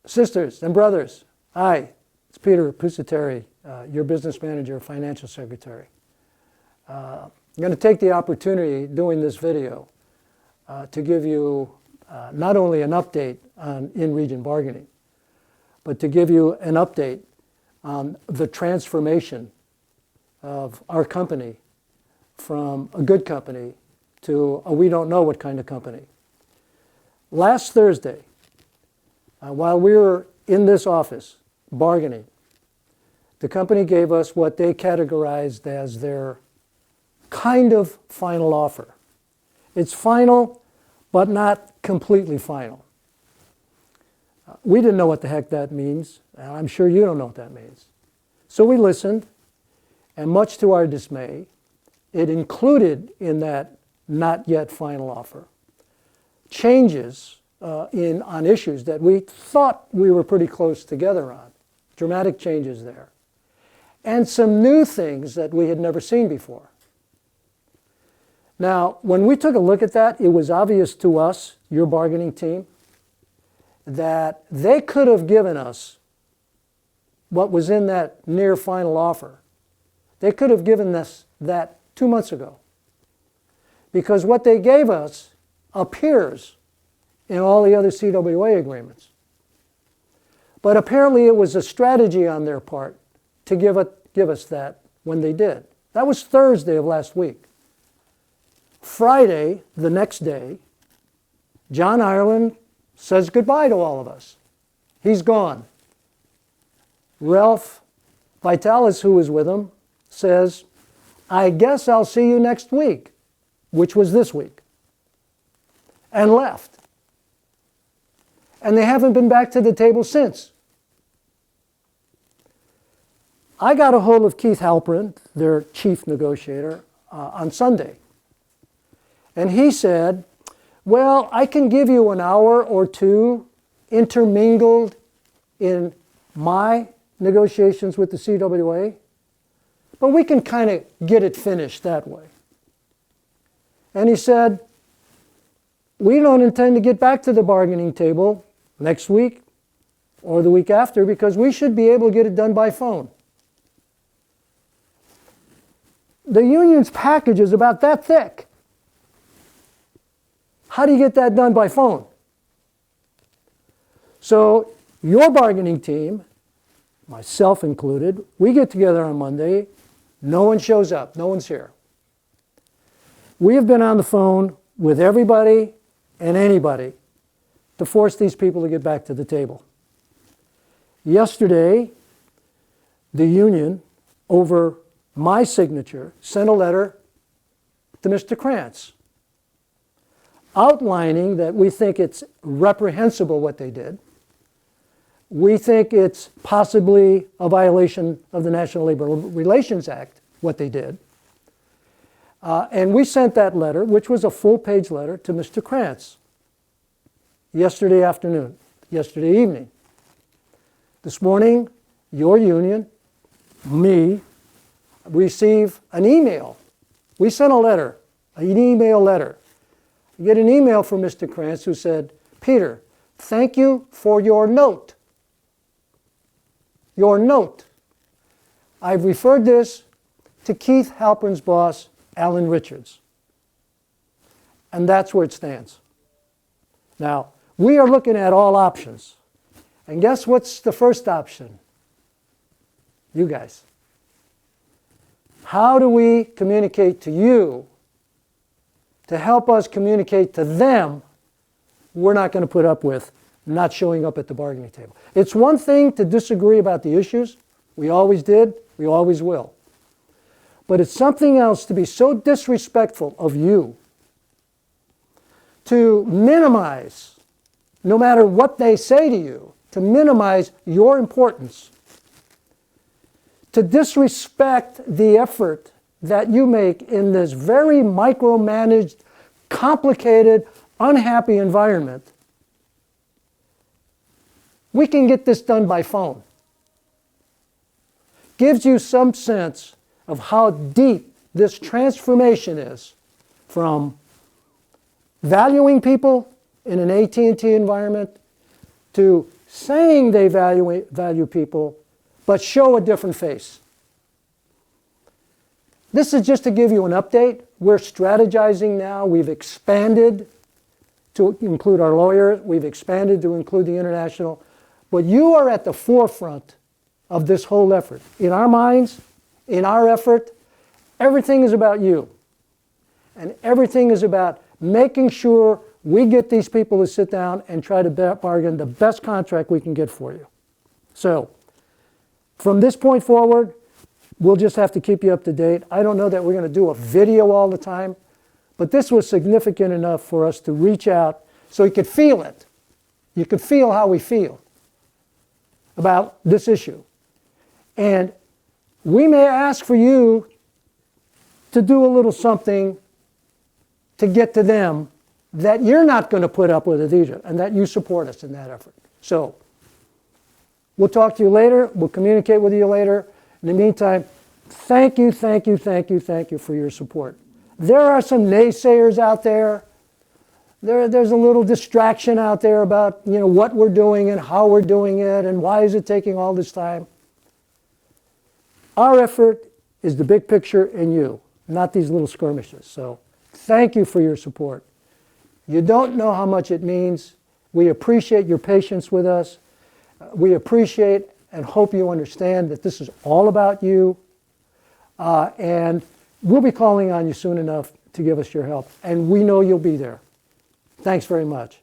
Sisters and brothers, hi, it's Peter Pusateri, your business manager, financial secretary. I'm going to take the opportunity doing this video to give you not only an update on in-region bargaining, but to give you an update on the transformation of our company from a good company to a we don't know what kind of company. Last Thursday, while we were in this office bargaining, the company gave us what they categorized as their kind of final offer. It's final, but not completely final. We didn't know what the heck that means, and I'm sure you don't know what that means. So we listened, and much to our dismay, it included in that not yet final offer changes on issues that we thought we were pretty close together on. Dramatic changes there. And some new things that we had never seen before. Now, when we took a look at that, it was obvious to us, your bargaining team, that they could have given us what was in that near final offer. They could have given us that 2 months ago. Because what they gave us appears in all the other CWA agreements. But apparently it was a strategy on their part to give us that when they did. That was Thursday of last week. Friday, the next day, John Ireland says goodbye to all of us. He's gone. Ralph Vitalis, who was with him, says, I guess I'll see you next week, which was this week, and left. And they haven't been back to the table since. I got a hold of Keith Halperin, their chief negotiator, on Sunday. And he said, well, I can give you an hour or two intermingled in my negotiations with the CWA, but we can kind of get it finished that way. And he said, we don't intend to get back to the bargaining table next week or the week after because we should be able to get it done by phone. The union's package is about that thick. How do you get that done by phone? So your bargaining team, myself included, we get together on Monday. No one shows up. No one's here. We have been on the phone with everybody and anybody to force these people to get back to the table. Yesterday, the union, over my signature, sent a letter to Mr. Krantz outlining that we think it's reprehensible what they did. We think it's possibly a violation of the National Labor Relations Act, what they did. And we sent that letter, which was a full-page letter, to Mr. Krantz yesterday afternoon, yesterday evening. This morning, your union, me, receive an email. We sent a letter, an email letter. You get an email from Mr. Krantz who said, Peter, thank you for your note. Your note. I've referred this to Keith Halperin's boss, Alan Richards. And that's where it stands. Now, we are looking at all options. And guess what's the first option? You guys. How do we communicate to you to help us communicate to them we're not going to put up with not showing up at the bargaining table? It's one thing to disagree about the issues. We always did. We always will. But it's something else to be so disrespectful of you, to minimize, no matter what they say to you, to minimize your importance, to disrespect the effort that you make in this very micromanaged, complicated, unhappy environment. We can get this done by phone. Gives you some sense of how deep this transformation is from valuing people in an AT&T environment to saying they value people, but show a different face. This is just to give you an update. We're strategizing now. We've expanded to include our lawyers. We've expanded to include the international. But you are at the forefront of this whole effort. In our minds, in our effort, everything is about you. And everything is about making sure we get these people to sit down and try to bargain the best contract we can get for you. So, from this point forward, we'll just have to keep you up to date. I don't know that we're going to do a video all the time, but this was significant enough for us to reach out so you could feel it. You could feel how we feel about this issue. And we may ask for you to do a little something to get to them that you're not going to put up with it either, and that you support us in that effort. So, we'll talk to you later. We'll communicate with you later. In the meantime, thank you for your support. There are some naysayers out there. There's a little distraction out there about what we're doing and how we're doing it and why is it taking all this time. Our effort is the big picture in you, not these little skirmishes. So thank you for your support. You don't know how much it means. We appreciate your patience with us. We appreciate and hope you understand that this is all about you. And we'll be calling on you soon enough to give us your help. And we know you'll be there. Thanks very much.